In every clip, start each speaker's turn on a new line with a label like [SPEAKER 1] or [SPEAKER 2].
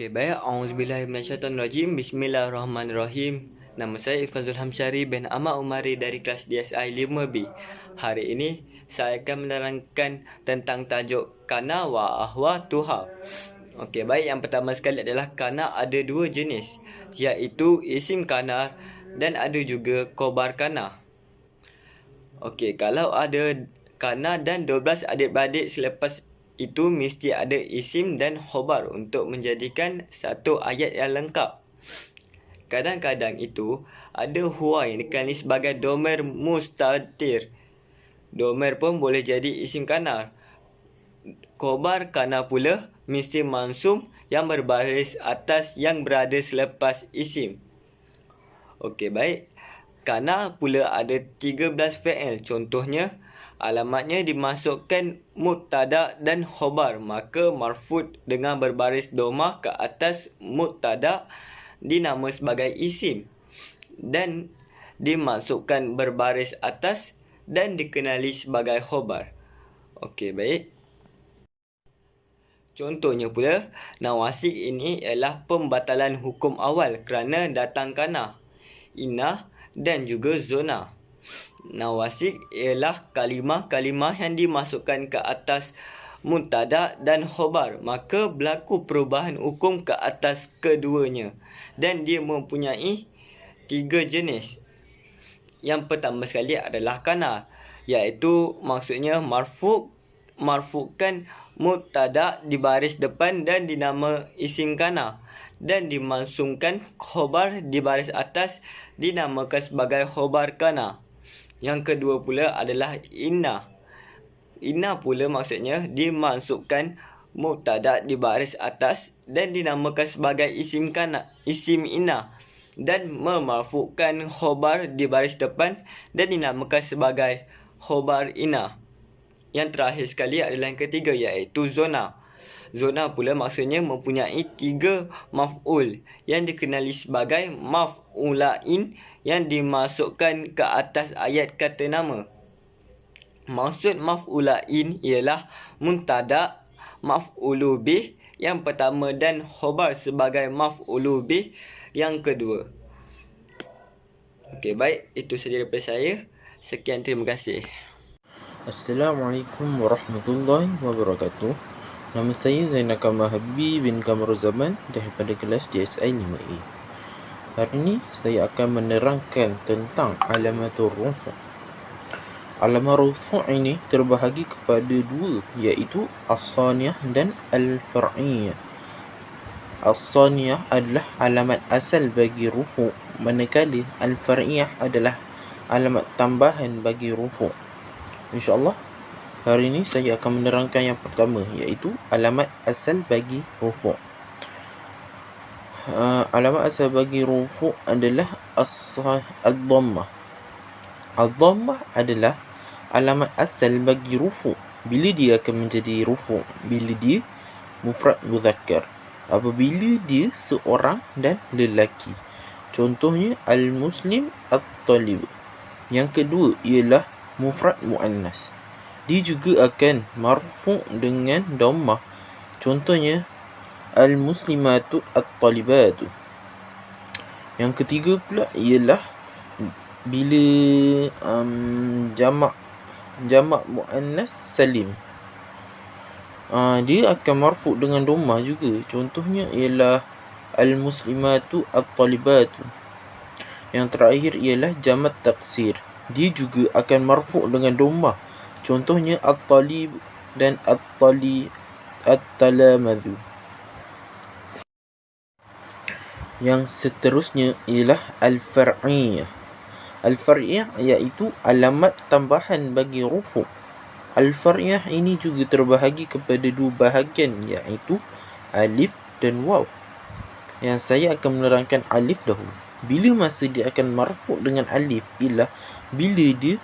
[SPEAKER 1] Okey, baik. Auzubillahiminasyaitonirrajim. Bismillahirrahmanirrahim. Nama saya Ifazul Hamsyari bin Ahmad Umari dari kelas DSI 5B. Hari ini saya akan menerangkan tentang tajuk kana wa ahwa tuha. Okey, baik. Yang pertama sekali adalah kana ada dua jenis, iaitu isim kana dan ada juga khobar kana. Okey, kalau ada kana dan 12 adik-beradik selepas itu mesti ada isim dan khobar untuk menjadikan satu ayat yang lengkap. Kadang-kadang itu ada huwa yang dikenali sebagai domer mustatir. Domer pun boleh jadi isim kana. Khobar kana pula mesti mansum yang berbaris atas yang berada selepas isim. Okey, baik. Kana pula ada 13 fi'il. Contohnya, alamatnya dimasukkan mubtada dan khobar, maka marfu' dengan berbaris domah ke atas mubtada dinama sebagai isim dan dimasukkan berbaris atas dan dikenali sebagai khobar. Okey, baik. Contohnya pula, nawasik ini ialah pembatalan hukum awal kerana datang kana, inah dan juga zona. Nawasik ialah kalimah-kalimah yang dimasukkan ke atas mubtada dan khobar, maka berlaku perubahan hukum ke atas keduanya dan dia mempunyai 3 jenis. Yang pertama sekali adalah kana, iaitu maksudnya marfu'kan mubtada di baris depan dan dinama isim kana, dan dimansumkan khobar di baris atas dinamakan sebagai khobar kana. Yang kedua pula adalah inna. Inna pula maksudnya dimasukkan mubtada di baris atas dan dinamakan sebagai isim kana, isim inna, dan memarfu'kan khobar di baris depan dan dinamakan sebagai khobar inna. Yang terakhir sekali adalah yang ketiga, iaitu zona. Zona pula maksudnya mempunyai 3 maf'ul yang dikenali sebagai maf'ulain yang dimasukkan ke atas ayat kata nama. Maksud maf'ulain ialah mubtada, maf'ulu bih yang pertama dan khobar sebagai maf'ulu bih yang kedua. Okey, baik. Itu sahaja daripada saya. Sekian, terima kasih.
[SPEAKER 2] Assalamualaikum warahmatullahi wabarakatuh. Nama saya Zainal Kamal Habib bin Kamaruzzaman daripada kelas DSI 5A. Hari ini saya akan menerangkan tentang alamatul rufu'. Alamat rufu' ini terbahagi kepada 2, iaitu as-saniyah dan al-far'iyah. As-saniyah adalah alamat asal bagi rufu', manakala al-far'iyah adalah alamat tambahan bagi rufu'. InsyaAllah hari ini saya akan menerangkan yang pertama, iaitu alamat asal bagi rufu'. Alamat asal bagi rufu' adalah ad-dhammah. Ad-dhammah adalah alamat asal bagi rufu' bila dia akan menjadi rufu', bila dia mufrad muzakkar, apabila dia seorang dan lelaki. Contohnya al-muslim at-talib. Yang kedua ialah mufrad muannas. Dia juga akan marfu' dengan dhammah. Contohnya al-muslimatu at-talibatu. Yang ketiga pula ialah bila jamak muannas salim. Dia akan marfu' dengan dhammah juga. Contohnya ialah al-muslimatu at-talibatu. Yang terakhir ialah jamak taksir. Dia juga akan marfu' dengan dhammah. Contohnya at-talib dan at-talamadhu. Yang seterusnya ialah al-far'iyah. Al-far'iyah iaitu alamat tambahan bagi rufu'. Al-far'iyah ini juga terbahagi kepada 2 bahagian, iaitu alif dan waw. Yang saya akan menerangkan alif dahulu. Bila masa dia akan marfu' dengan alif bila dia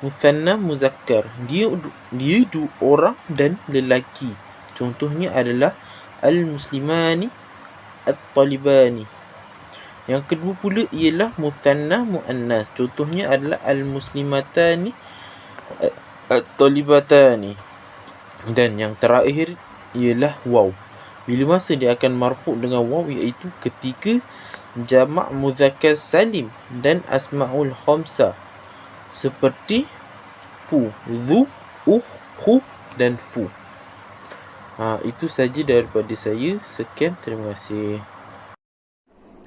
[SPEAKER 2] muthanna muzakkar, dia 2 orang dan lelaki. Contohnya adalah al-muslimani at-talibani. Yang kedua pula ialah muthanna muannas. Contohnya adalah al-muslimatani at-talibatani. Dan yang terakhir ialah waw. Bila masa dia akan marfu' dengan waw, iaitu ketika jamak muzakkar salim dan asmaul khamsah seperti fu, zu, khu dan fu. Itu saja daripada saya. Sekian, terima kasih.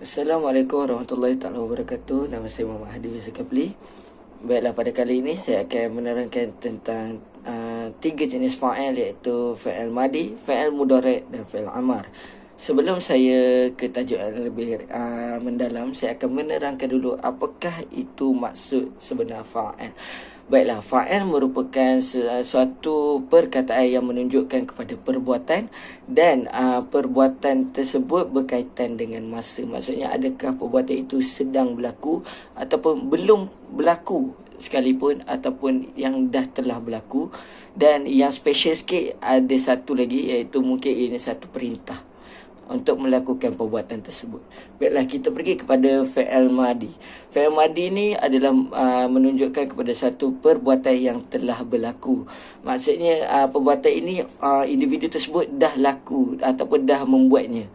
[SPEAKER 3] Assalamualaikum warahmatullahi wabarakatuh. Nama saya Muhammad Hadi Zulkifli. Baiklah, pada kali ini saya akan menerangkan tentang 3 jenis fa'il, iaitu fa'il madi, fa'il mudhari' dan fa'il amar. Sebelum saya ke tajuk yang lebih mendalam, saya akan menerangkan dulu apakah itu maksud sebenar fa'il. Baiklah, fa'il merupakan suatu perkataan yang menunjukkan kepada perbuatan dan perbuatan tersebut berkaitan dengan masa. Maksudnya, adakah perbuatan itu sedang berlaku ataupun belum berlaku sekalipun, ataupun yang dah telah berlaku. Dan yang special sikit, ada satu lagi, iaitu mungkin ini satu perintah untuk melakukan perbuatan tersebut. Baiklah, kita pergi kepada fa'il madi. Fa'il madi ni adalah menunjukkan kepada satu perbuatan yang telah berlaku. Maksudnya perbuatan ini individu tersebut dah laku ataupun dah membuatnya.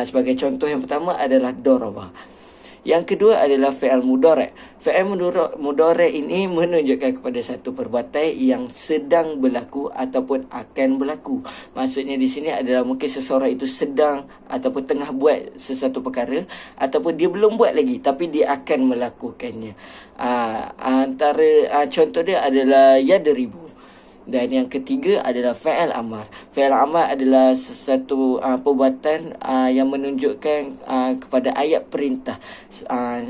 [SPEAKER 3] Sebagai contoh yang pertama adalah daraba. Yang kedua adalah fa'il mudhari'. Fa'il mudhari' ini menunjukkan kepada satu perbuatan yang sedang berlaku ataupun akan berlaku. Maksudnya di sini adalah mungkin seseorang itu sedang ataupun tengah buat sesuatu perkara, ataupun dia belum buat lagi tapi dia akan melakukannya. Antara contoh dia adalah yadribu. Dan yang ketiga adalah fa'il amar. Fa'il amar adalah sesuatu perbuatan yang menunjukkan kepada ayat perintah.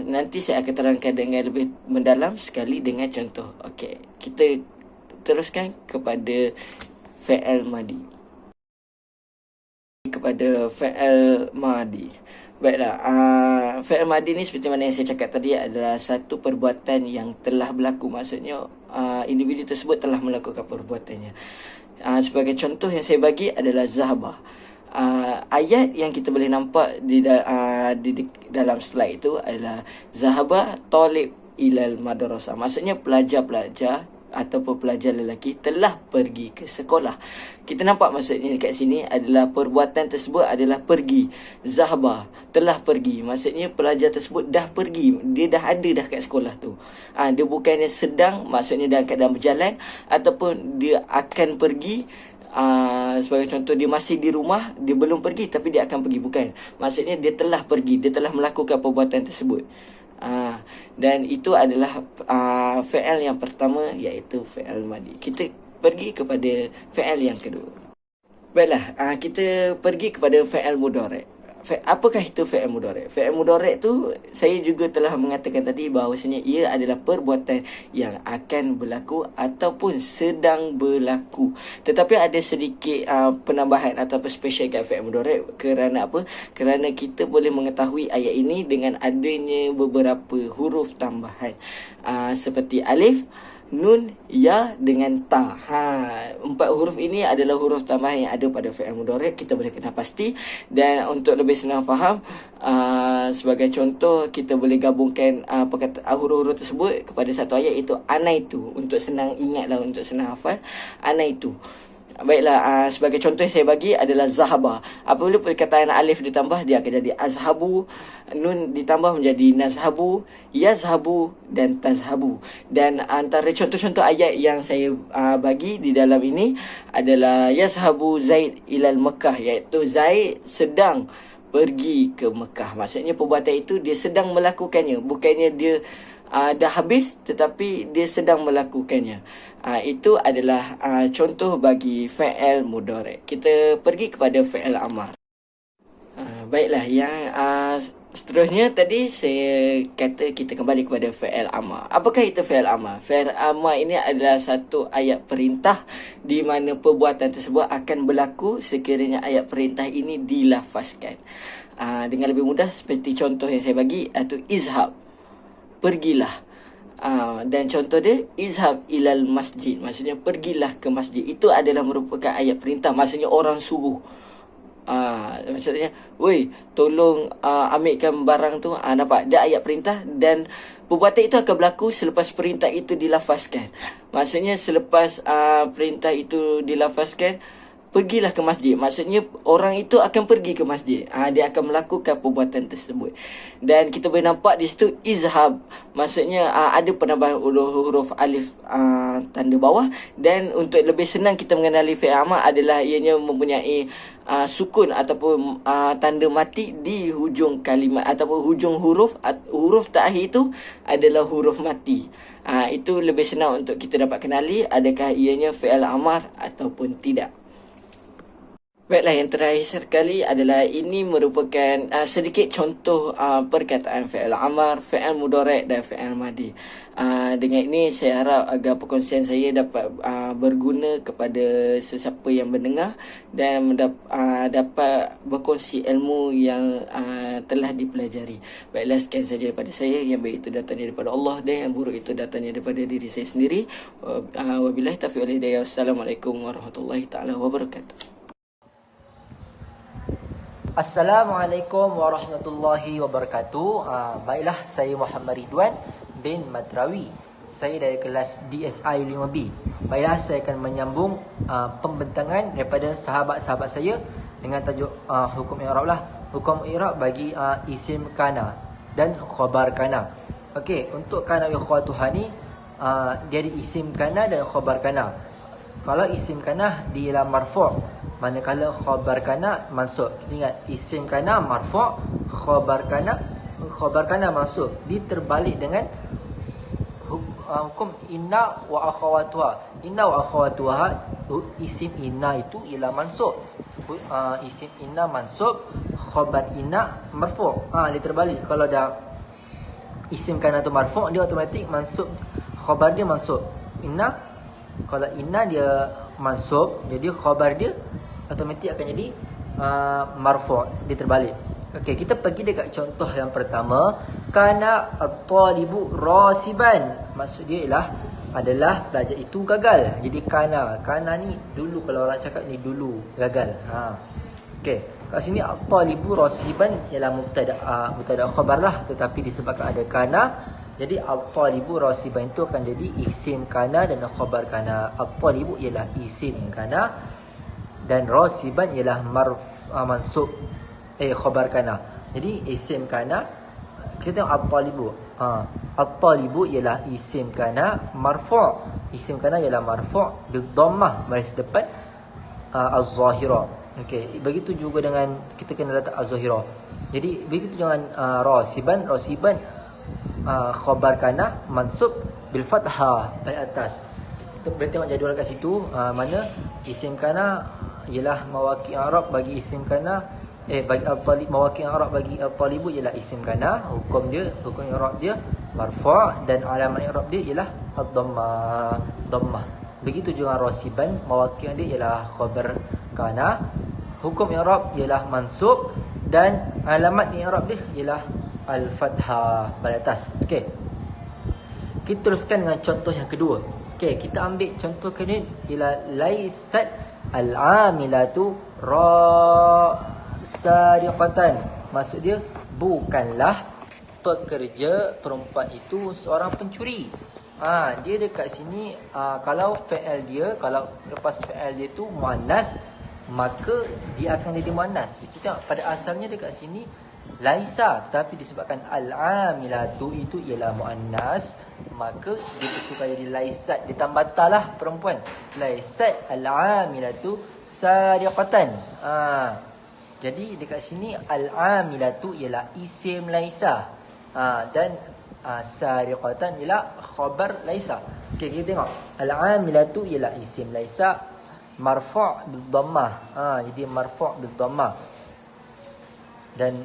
[SPEAKER 3] Nanti saya akan terangkan dengan lebih mendalam sekali dengan contoh. Okey, kita teruskan kepada fa'il madi. Baiklah, fa'il madi ni seperti mana yang saya cakap tadi adalah satu perbuatan yang telah berlaku. Maksudnya individu tersebut telah melakukan perbuatannya. Sebagai contoh yang saya bagi adalah zahaba. Ayat yang kita boleh nampak di dalam slide itu adalah zahaba talib ilal madrasah. Maksudnya pelajar-pelajar ataupun pelajar lelaki telah pergi ke sekolah. Kita nampak maksudnya dekat sini adalah perbuatan tersebut adalah pergi. Zahaba, telah pergi. Maksudnya pelajar tersebut dah pergi. Dia dah ada dah kat sekolah tu. Dia bukannya sedang, maksudnya dalam keadaan berjalan, ataupun dia akan pergi. Sebagai contoh, dia masih di rumah, dia belum pergi tapi dia akan pergi. Bukan. Maksudnya dia telah pergi, dia telah melakukan perbuatan tersebut. Dan itu adalah fa'il yang pertama, iaitu fa'il madi. Kita pergi kepada fa'il yang kedua. Baiklah, kita pergi kepada fa'il mudhari'. Apakah itu fa'il mudhari'? Fa'il mudhari' tu saya juga telah mengatakan tadi bahawasanya ia adalah perbuatan yang akan berlaku ataupun sedang berlaku. Tetapi ada sedikit penambahan atau special kat fa'il mudhari'. Kerana apa? Kerana kita boleh mengetahui ayat ini dengan adanya beberapa huruf tambahan, seperti alif, nun, ya dengan ta. 4 huruf ini adalah huruf tambahan yang ada pada fa'il mudhari'. Kita boleh kenal pasti. Dan untuk lebih senang faham, sebagai contoh, kita boleh gabungkan huruf-huruf tersebut kepada satu ayat, iaitu anaitu. Untuk senang ingatlah, untuk senang hafal, anaitu. Baiklah, sebagai contoh yang saya bagi adalah zahaba. Apabila perkataan alif ditambah, dia akan jadi azhabu. Nun ditambah menjadi nazhabu, yazhabu dan tazhabu. Dan antara contoh-contoh ayat yang saya bagi di dalam ini adalah yazhabu Zaid ilal Mekah, iaitu Zaid sedang pergi ke Mekah. Maksudnya perbuatan itu dia sedang melakukannya, bukannya dia dah habis, tetapi dia sedang melakukannya. Itu adalah contoh bagi fa'il mudhari'. Kita pergi kepada fa'il amar. Baiklah, yang seterusnya tadi saya kata kita kembali kepada fa'il amar. Apakah itu fa'il amar? Fa'il amar ini adalah satu ayat perintah di mana perbuatan tersebut akan berlaku sekiranya ayat perintah ini dilafazkan. Dengan lebih mudah, seperti contoh yang saya bagi, iaitu izhab, pergilah. Dan contoh dia, izhab ilal masjid, maksudnya pergilah ke masjid. Itu adalah merupakan ayat perintah, maksudnya orang suruh. Maksudnya, woi, tolong ambilkan barang tu. Nampak? Dia ayat perintah, dan perbuatan itu akan berlaku selepas perintah itu dilafazkan. Maksudnya selepas perintah itu dilafazkan, pergilah ke masjid. Maksudnya orang itu akan pergi ke masjid. Dia akan melakukan perbuatan tersebut. Dan kita boleh nampak di situ izhab. Maksudnya ada penambahan huruf alif tanda bawah. Dan untuk lebih senang kita mengenali fi'il amar adalah ianya mempunyai sukun ataupun tanda mati di hujung kalimat ataupun hujung huruf. Huruf terakhir itu adalah huruf mati. Itu lebih senang untuk kita dapat kenali adakah ianya fi'il amar ataupun tidak. Baiklah, yang terakhir sekali adalah ini merupakan sedikit contoh perkataan fi'il amar, fi'il mudhari' dan fi'il madi. Dengan ini saya harap agar perkongsian saya dapat berguna kepada sesiapa yang mendengar dan dapat berkongsi ilmu yang telah dipelajari. Baiklah, sekian saja daripada saya. Yang baik itu datangnya daripada Allah dan yang buruk itu datangnya daripada diri saya sendiri. Wabillahi taufiq wal hidayah. Wassalamualaikum warahmatullahi taala wabarakatuh.
[SPEAKER 4] Assalamualaikum warahmatullahi wabarakatuh. Baiklah, saya Muhammad Ridwan bin Madrawi. Saya dari kelas DSI 5B. Baiklah, saya akan menyambung pembentangan daripada sahabat-sahabat saya dengan tajuk hukum i'rab lah. Hukum i'rab bagi isim kana dan khabar kana. Okey, untuk kana wa akhwatuha ni dia ada isim kana dan khabar kana. Kalau isim kana dia ialah marfu', manakala khabar kana mansub. Ingat, isim kana marfu', khabar kana mansub. Diterbalik dengan hukum inna wa akhawatuha. Inna wa akhawatuha, isim inna itu ialah mansub. Isim inna mansub, khabar inna marfu'. Dia terbalik. Kalau dah isim kana tu marfu', dia automatik mansub, khabar dia mansub. Inna, kalau inna dia mansub, jadi khabar dia automatik akan jadi marfu'. Dia terbalik. Okey, kita pergi dekat contoh yang pertama. Kana at-talibu rasiban. Maksud dia adalah pelajar itu gagal. Jadi kana ni dulu, kalau orang cakap ni dulu gagal. Okey, kat sini at-talibu rasiban ialah mubtada khabar lah, tetapi disebabkan ada kana, jadi at-talibu rasiban itu akan jadi isim kana dan khabar kana. At-talibu ialah isim kana dan rasiban ialah mansub khabar kana. Jadi isim kana, kita tengok at-talibu. At-talibu ialah isim kana marfu'. Isim kana ialah marfu' bi dhammah baris depan az-zahira. Okey, begitu juga dengan kita kena letak az-zahira. Jadi begitu dengan rasiban khabar kana mansub bil fathah dari atas. Kita boleh tengok jadual kat situ, mana isim kana ialah mawaqi' i'rab bagi isim kana, bagi al-talib, mawaqi' i'rab bagi al-talibu ialah isim kana, hukum i'rab dia marfu' dan alamat i'rab dia ialah ad-dhammah. Begitu juga rasiban, mawaqi' dia ialah khabar kana, hukum i'rab ialah mansub dan alamat i'rab dia ialah al-fathah pada atas. Okey, kita teruskan dengan contoh yang kedua. Okey, kita ambil contoh kedua ialah laisat al-amilatu sariqatan. Maksud dia bukanlah pekerja perempuan itu seorang pencuri. Dia dekat sini, kalau fi'il dia, kalau lepas fi'il dia tu muannas, maka dia akan jadi muannas. Kita pada asalnya dekat sini laisa, tetapi disebabkan al-amilatu itu ialah muannas, maka dia tukar jadi laisat, ditambah talah perempuan. Laisat al-amilatu sariqatan. Jadi dekat sini al-amilatu ialah isim laisa, dan sariqatan ialah khabar laisa. Okey, kita tengok al-amilatu ialah isim laisa marfu' bil dhammah. Jadi marfu' bil dhammah dan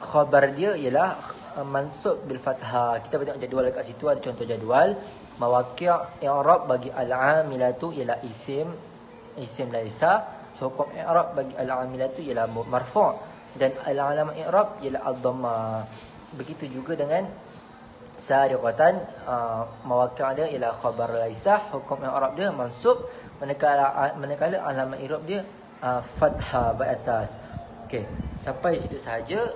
[SPEAKER 4] khabar dia ialah mansub bil fathah. Kita tengok jadual dekat situ, ada contoh jadual. Mawaqi' i'rab bagi al-amilatu ialah isim laisa, hukum i'rab bagi al-amilatu ialah marfu' dan al-alamat i'rab ialah ad-dhammah. Begitu juga dengan sariqatan, mawaqi' dia ialah khabar laisa, hukum i'rab dia mansub, manakala alamat i'rab dia fathah pada atas. Okey, sampai situ sahaja.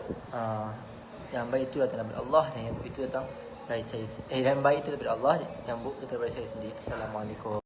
[SPEAKER 4] Yang baik itu datang daripada Allah dan yang buruk itu datang dari saya. Yang baik itu daripada Allah, yang buruk itu daripada saya sendiri. Assalamualaikum.